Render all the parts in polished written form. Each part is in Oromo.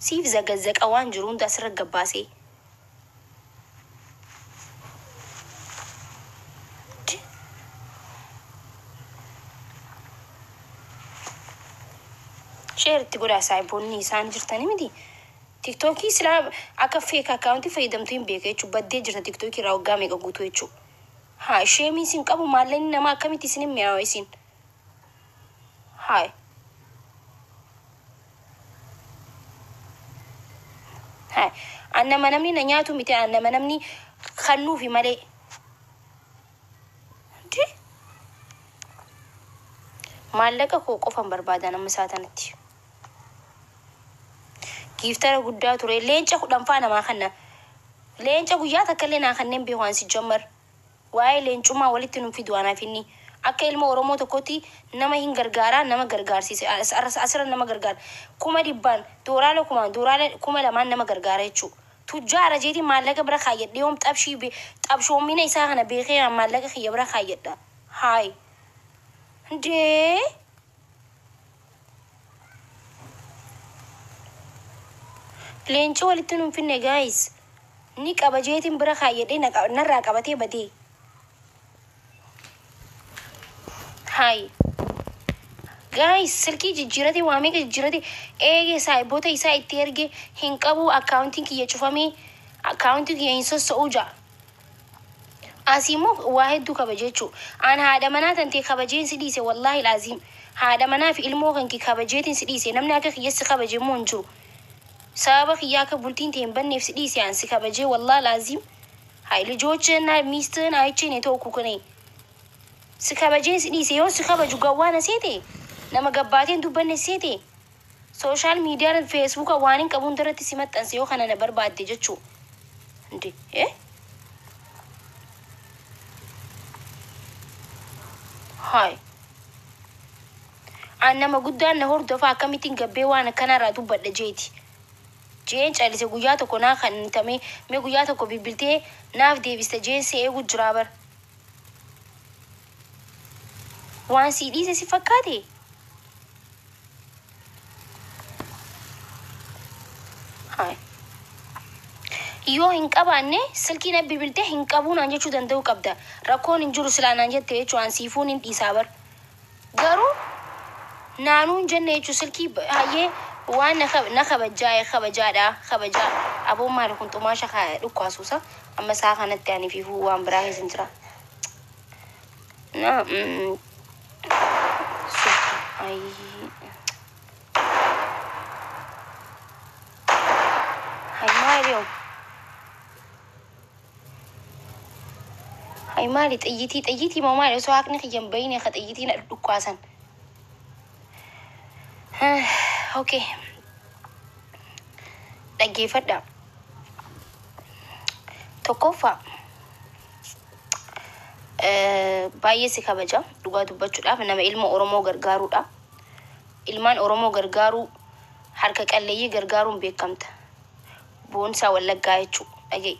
siif zagazzaqa waan jiru hunda asirra gabbaasee. Share تقول أسايبوني إنسان جرتني مدي تيك توكي سلا أكفيك أكاونتي فايدمتين بيك شو بدي جرت تيك توكي راو قامي قوتو شو هاي شيء ميسين كابو مالين نما كمي تسنين مياويسين هاي أنا ما نمني نياتو متى أنا ما نمني خنو في مالي دي مالك أكو قفن بربادة أنا مساتنتي كيف ترى قدّا ترى لين تأخذ دمفانا ما خنا لين تأخذ ياتا كلنا خنّن بيوان سجمر واي لين شو ما وليت في دوانا فيني أكيل ما ورمو تكوتي نما هنجرجارا نما جرجار سيس أسرع نما جرجار كوما ديبان دورالو كوما دورال كوما لمان نما جرجار يشو تجار جيتي مالك برا خيط اليوم تبشي تبشو مين يساعنا بخير مالك خيط برا خيط ده هاي دي لين شو وليت فيني جايز نيك أبجيتي برا خيط نرى كبتي بدي هاي guys سلكي جيرتي وامي جيرتي ايه سايبوتا يساي تيرجي هنكابو accounting كي يشوفامي accounting كي ينسو سوجا اسيمو واحد دو كبجيتشو انا هذا منات انتي كبجين سديسه والله العظيم هذا منا في علمو كنكي كبجيتين سديسه نمنا كيس كبجي مونجو سابق ياك بولتين تيمبن نفس سديسه ان سكبجي والله العظيم هاي لجوجنا ميستن ايچيني توكو كني سكبجين سديسه يون سكبجو غوانا سيتي nama gabbatiin dubbanne seeti social media ran facebook awaanin qabun daratti simattanse yoo kana na barbaadde jechuu ndi hay annama guddaan na hordofa akkamitiin gabbee waan kana irraa dubbadha jeeti jeen caalise guyyaa tokko naa kannitame mee guyyaa tokko bibiltee naaf deebiste jeen see eegu jira bar waan si dhiise si fakkaate yoo hin qabaanne silkiin bibiltee hin qabuun aan jechuu danda'u qabda rakkoon hin jiru silaanaan jettee jechuu aan siifuun hin dhiisaa bar garuu naanuun jenne jechuu silkii hayyee waan na kabajaadha kabajaa aboon maali kun xumaasha dhukkaasuusa amma isaa kanatti ani fiifuu waan biraa keessa jira na Mario هاي مالي تأيتي ما مالي سواك نخيم بيني خد أيتي نقدر كواسن أوكي لقي فدا توقفا باي سكابجا دوغا دوبچو دا نما علم اورمو غرغارو دا علمان اورمو غرغارو حركه قلي غرغارون بيكمت بونسا ولا غايچو اجي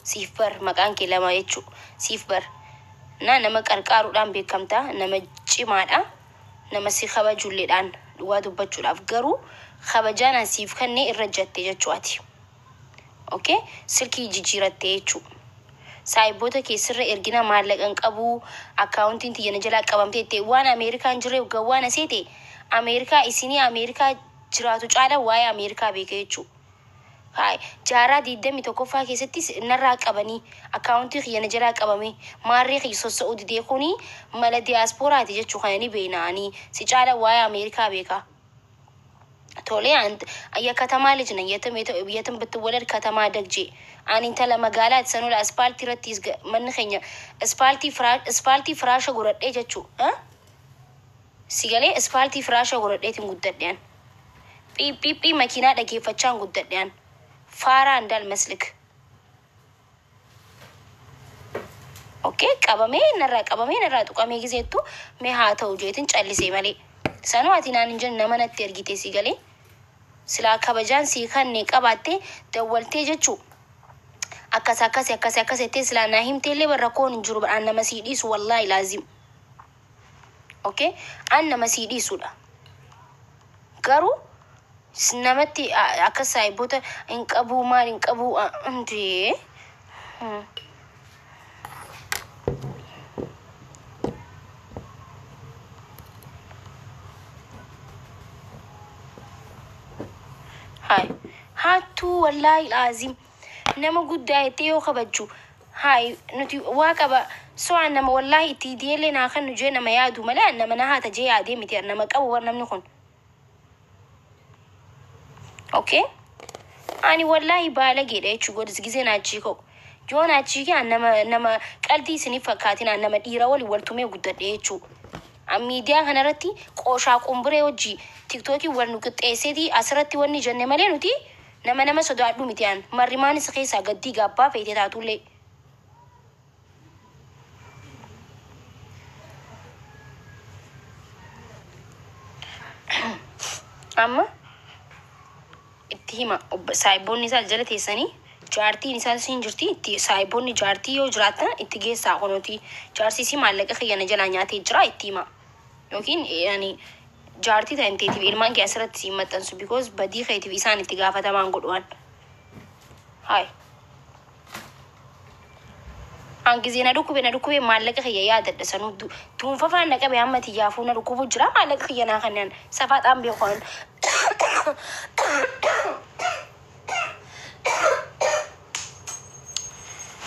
سيفر مقان كلام يچو سيفر نما قرقارو دان بيكمتا نما چيمادا نما سي خبجو لدان دوغا دوبچو دا فغرو خبجانا سيف كني الرجتي جچواتي اوكي سلكي جيجيرتي يچو سايبوتا كيسر إرجنا مالك أنكابو أكاونتين تيجي نجلا كبامتي تيوان أمريكا نجري وجوانا سيتي أمريكا إسيني أمريكا جراتو جالا واي أمريكا بيكيتشو هاي جارا ديدا متوقفا كيستي نراك أبني أكاونتي خي نجلا كبامي ماريخ يسوس أودي ديكوني مال دياسبورا تيجي تشوفاني بيناني سجالا واي أمريكا بيكا تولي عند أي كتما لجنا يتم بتولد كتما دقجي أنا إنت لما قالت سنو الأسفلت رتيز من خينيا أسفلتي فراشة قرر إيه جتشو سيجالي أسفلتي فراشة قرر إيه تنقدر ديان بي ماكينة دقي فتشان قدر ديان فارا عند المسلك أوكي كابامي نرى تقامي جزيتو مهاتا وجيتن تشالي سيمالي سانو أتينا ننجن نمنا ترجيتي سيجالي سلا كبجان سيخان نيكاباتي دولتي جتشو أكاسي تسلا ناهم تيلي بركون نجرب أنا مسيديس والله لازم أوكي أنا مسيديس ولا كارو namatti akka saayiboota hin qabu maal hin qabu ante هاي هاتو والله لازم نما قد دايتيو خبجو هاي نتي واقبا سو انما والله تيدي لنا خن جينا ما يادو ملا انما نها تجي عادي متي انما قبو ورنا منكم اوكي اني والله بالغي دايچو غد زغيزنا جيكو جونا جيكي انما قلتي سني فكاتين انما ديرا ولي ولتومي غد دايچو ميديا هنرتي قوشا قنبري وجي تيك توكي ورنو قطيسيتي اسرتي وني جن ملينوتي نما سدادو متيان مريمان سخيسا غدي غابا فيتي تاتولي اما اتهما سايبون نسال جلتي سني جارتي نسال سينجرتي اتي سايبون جارتي يو جراتا اتجي ساقونوتي جارسي سي مالك خيانا جلانياتي جرا اتيما لكن يعني جارتي تنتي في إلمان كأسرت سيمة تنسو because بدي خيتي في إنسان اتجاه فتمان قدوان هاي anki zina duku be malaka khiya ya dadda sanu tun fa fa na kabe amma tijafu na duku bujra malaka khiya na khanan safat am be khon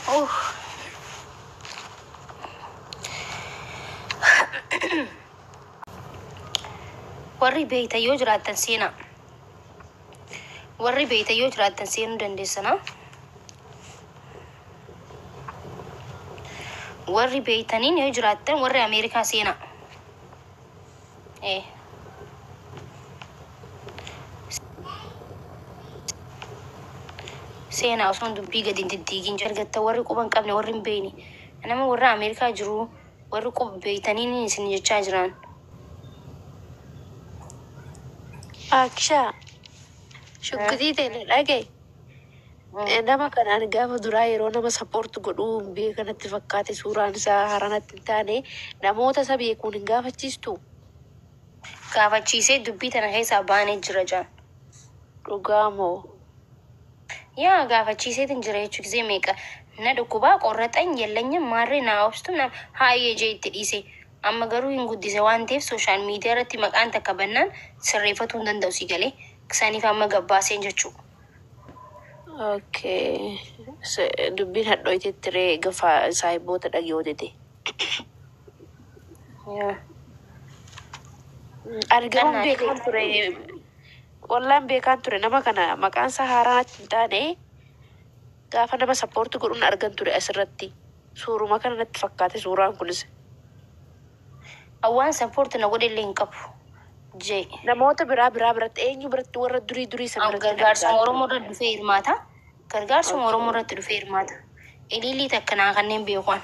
oh warri beita yojra tansina warri beita yojra tansina dandesana warri beitanin yojratan warri Amerika sena sena usun dubbi gadin diddigin jargatta warri quban qabne warri beeni anama warri Amerika jiru warri qub beitanin isin jecha jiran Aksha, shukri tene lage. Nama kan argaa duraa yeroo nama support godhu biyya kanatti fakkaate suuraan isaa haranatti taane namoota isa beekuun hin gaafachiistu. Gaafachiisee dubbii tana keessaa baanee jira jaan. Dhugaa moo? Yaa gaafachiiseetiin jira jechuu gisee meeqa na dhukkubaa qorraxan yellanya maarree naa obstu na haayee jee itti dhiise. Amma garuu hin guddise waan ta'eef sooshaal miidiyaa irratti maqaan takka bannaan sirreeffatuu hin danda'u si galee isaaniif amma gabbaaseen jechuudha. Okay. Dubbiin hadhooyteetti ree gafa saayiboota dhageewwatete. Argamuun beekaan ture. Wallaan beekaan ture nama kana maqaan isaa haaraatti hin taane gaafa nama sappoorti godhuun argan ture asirratti. Suuruma kana natti fakkaate suuraan kunis. Awwaan sappoorti na godhe illee hin qabu. Jee. Namoota biratti eenyu biratti warra durii sana biratti. Gargaarsuma Oromoo irratti dhufee hirmaata. Gargaarsuma Oromoo irratti dhufee hirmaata. Ililii takka naa kanneen beekuun.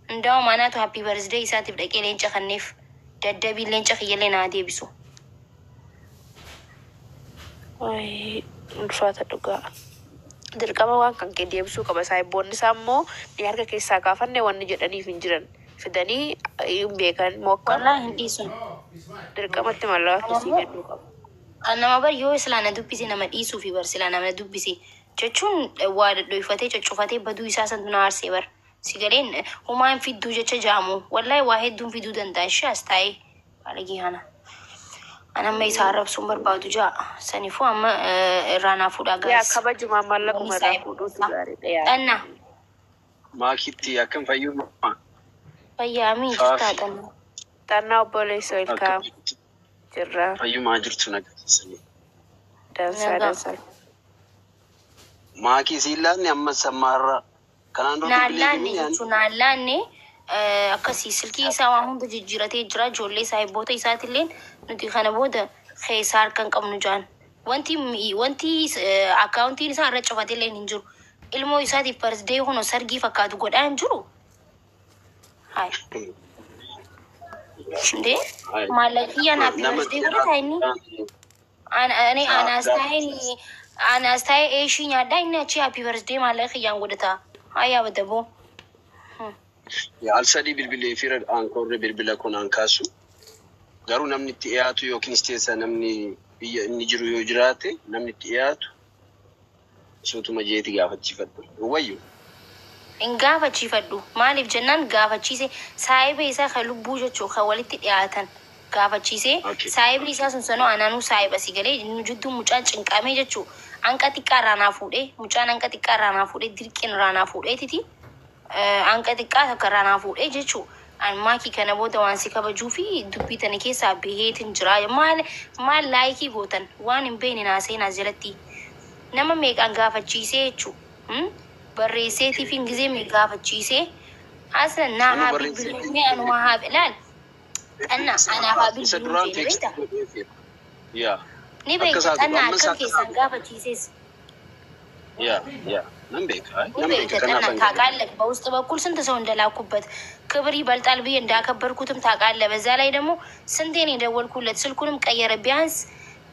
Hundaa'u maanaatu happy birthday isaatiif dhaqee leenca kanneef daddabii leenca kiyyallee naa deebisu. Ulfaata dhugaa. Dirqama waan kan kee deebisuu qaba. Saayibboonni isaa immoo ni harka keessaa kaafanne wanni jedhaniif hin jiran. Fidanii hin beekan mookka. Wallaahi hin dhiisun. Dirqamatti mallattoo si kennuu qaba. Nama bar yoo islaana dubbise nama dhiisuu fi bar silaa nama dubbise jechuun waa dhodhoifatee coccofatee baduu isaa santu na aarsee bar si galeen humaan fidduu jecha jaamu wallaahi waa hedduun fiduu danda'a ishee as taa'ee baalagii hana. Anamma isaa arrabsuun barbaadu jaa saniifuu amma irraanaa fuudhaa gaas. Yaa kabajumaa mallaquma irraa fuudhuutu gaariidha yaa. Dhanna. Maakitti akkam fayyummaa? Fayyaamii jirtaa dhanna. Xannaa obboleessa ilkaan jirra. Fayyumaa jirtu nagarsiisanii. Dansaa. Maakii siillaanni amma sammaarra kanaan dura Naallaanne jechuun naallaanne akkasii silkii isaa waan hunda jijjiiratee jira ijoollee saayibboota isaatillee nuti kana booda keessaa harkan qabnu jaan. Wanti akkaawuntiin isaa irra cufatillee hin jiru. Ilmoo isaatiif birthday kun sargii fakkaatu godhaa hin jiru. Hai. Shinde malaki yana birthday godhata inni. Anastai shi nyaadha inni achi happy birthday malaki yaan godhata. Hayya badabo. Al-sadii bilbilee fi aankoorri bilbila kun aan kaasu garuu namni itti dhiyaatu yookiin isteessa namni biyya inni jiru yoo jiraate namni itti dhiyaatu sootuma jeeti gaafachiifadhu. Wayyu. In gaafachiifadhu maaliif jennaan gaafachiise saayiba isaa kan lubbuu jechuu kan walitti dhiyaatan gaafachiise saayibni isaa sun sanoo anaanuu saayiba si galee inni jidduu mucaan cinqamee jechuu anqa xiqqaa raanaa fuudhee mucaan anqa xiqqaa raanaa fuudhee dirqiin raanaa fuudhee titi anqa xiqqaa takka raanaa fuudhee jechuu an maakii kana booda waan si kabajuu fi dubbii tani keessaa baheetiin jira maal laayikii gootan waan hin beekne naaseenaa jalatti nama meeqaan gaafachiisee jechuu barreesseetii fi gizee mee gaafachiisee aslan naa haa bilbilee anuma haa ilaal anna ana haa bilbilee beekta ni beekta anna akka keessan gaafachiisees nan beeka anna ታውቃለህ በውስጥ በኩል ስንት ሰው እንደላኩበት ክብር ይበልጣል ብዬ እንዳከበርኩትም ታውቃለህ። በዛ ላይ ደግሞ ስንቴ ነው የደወልኩለት ስልኩንም ቀየረ።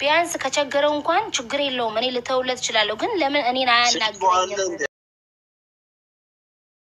ቢያንስ ከቸገረው እንኳን ችግር የለውም እኔ ልተውለት እችላለሁ። ግን ለምን እኔን አያናግረኝም?